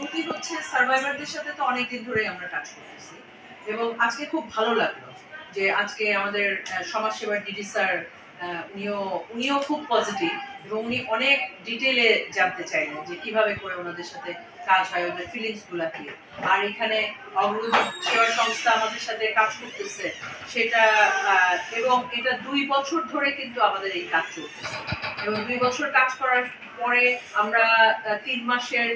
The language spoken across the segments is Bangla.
অনুভূতি হচ্ছে সার্ভাইভারদের সাথে তো অনেকদিন ধরেই আমরা কাজ করতেছি এবং আজকে খুব ভালো লাগলো যে আজকে আমাদের সমাজসেবার ডিডি স্যার উনিও খুব পজিটিভ এবং উনি অনেক ডিটেইলে জানতে চাইলেন যে কিভাবে করে ওনাদের সাথে কাজ হয়, ওদের ফিলিংস গুলা কি। আর এখানে অগ্রগতি সেবা সংস্থা আমাদের সাথে কাজ করতেছে সেটা এবং এটা 2 বছর ধরে কিন্তু আমাদের এই কাজ চলতেছে এবং 2 বছর কাজ করার পরে আমরা 3 মাসের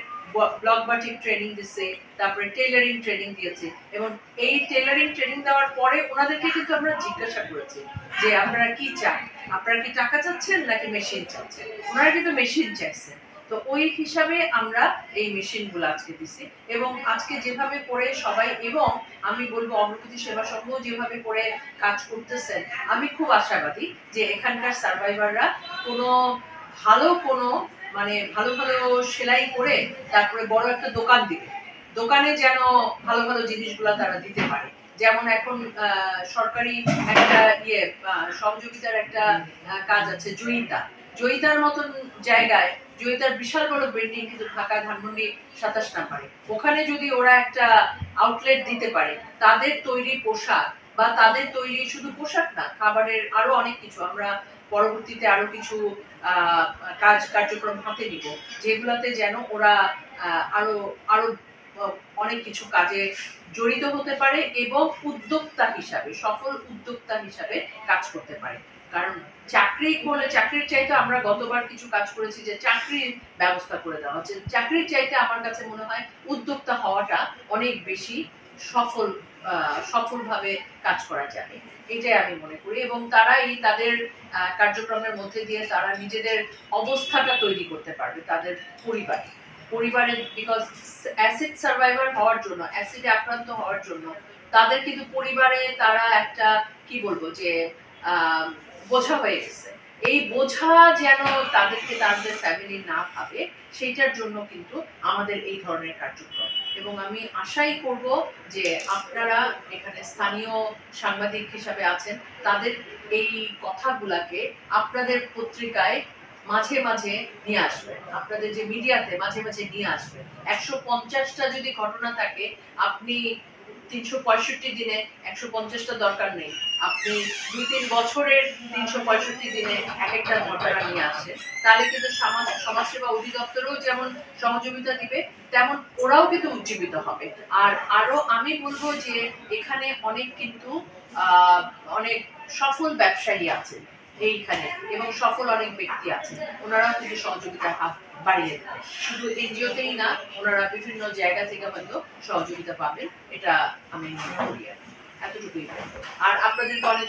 ব্লক বাটিক ট্রেনিং দিয়েছি, তারপরে টেইলারিং ট্রেনিং দিয়েছি এবং এই টেইলারিং ট্রেনিং দেওয়ার পরে ওনাদেরকে কিন্তু আমরা জিজ্ঞাসা করেছি যে আপনারা কি চান, আপনারা কি টাকা চাচ্ছেন নাকি মেশিন চাচ্ছেন। ওনারা কিন্তু মেশিন চাইছেন, তো ওই হিসাবে আমরা এই মেশিনগুলো আজকে দিছি এবং আজকে যেভাবে করে সবাই এবং আমি বলবো অগ্রগতি সেবা সংঘ যেভাবে করে কাজ করতেছেন, আমি খুব আশাবাদী যে এখানকার সার্ভাইভাররা কোনো মানে ভালো ভালো সেলাই করে তারপরে বড় একটা দোকান দিবে, দোকানে যেন ভালো ভালো জিনিসগুলো তারা দিতে পারে। যেমন এখন সরকারি একটা সহযোগিতার একটা কাজ আছে জয়িতার মতন জায়গায়, জয়িতার বিশাল বড় বিল্ডিং কিন্তু ঢাকা ধানমন্ডি 27 নাম্বারে, ওখানে যদি ওরা একটা আউটলেট দিতে পারে তাদের তৈরি পোশাক বা তাদের তৈরি শুধু পোশাক না, খাবারের আরো অনেক কিছু আমরা পরবর্তীতে আরো কিছু কার্যক্রম হাতে নিব যেগুলাতে যেন ওরা আরো আরো অনেক কিছু কাজে জড়িত হতে পারে এবং সফল উদ্যোক্তা হিসাবে কাজ করতে পারে। কারণ চাকরির চাইতে আমরা গতবার কিছু কাজ করেছি যে চাকরির ব্যবস্থা করে দেওয়া হচ্ছে, চাকরির চাইতে আমার কাছে মনে হয় উদ্যোক্তা হওয়াটা অনেক বেশি সফলভাবে কাজ করা যাবে, এটাই আমি মনে করি। এবং তারাই তাদের কার্যক্রমের মধ্যে দিয়ে তারা নিজেদের অবস্থাটা তৈরি করতে পারবে তাদের পরিবারের বিকজ অ্যাসিড সার্ভাইভার হওয়ার জন্য, অ্যাসিডে আক্রান্ত হওয়ার জন্য তাদের কিন্তু পরিবারে তারা একটা কি বলবো যে বোঝা হয়ে গেছে। এই বোঝা যেন তাদের ফ্যামিলি না ভাবে সেইটার জন্য কিন্তু আমাদের এই ধরনের কার্যক্রম। এবং আমি আশাই করব যে আপনারা এখানে স্থানীয় সাংবাদিক হিসাবে আছেন, তাদের এই কথাগুলাকে আপনাদের পত্রিকায় মাঝে মাঝে নিয়ে আসবেন, আপনাদের যে মিডিয়াতে মাঝে মাঝে নিয়ে আসবেন। 150টা যদি ঘটনা থাকে, আপনি 365 দিনে 150টা দরকার নেই, আপনি 2-3 বছরের 365 দিনে এক একটা ঘটনা নিয়ে আসেন, তাহলে কিন্তু সমাজসেবা অধিদপ্তরও যেমন সহযোগিতা দিবে, তেমন ওরাও কিন্তু উজ্জীবিত হবে। আর আরো আমি বলবো যে এখানে অনেক কিন্তু অনেক সফল ব্যবসায়ী আছেন এইখানে এবং সফল অনেক ব্যক্তি আছেন, ওনারাও কিন্তু সহযোগিতার হাত বাড়িয়ে দেবে। শুধু এনজিওতেই না, ওনারা বিভিন্ন জায়গা থেকে হয়তো সহযোগিতা পাবেন, এটা আমি মনে করি। এতটুকুই। আর আপনাদেরকে অনেক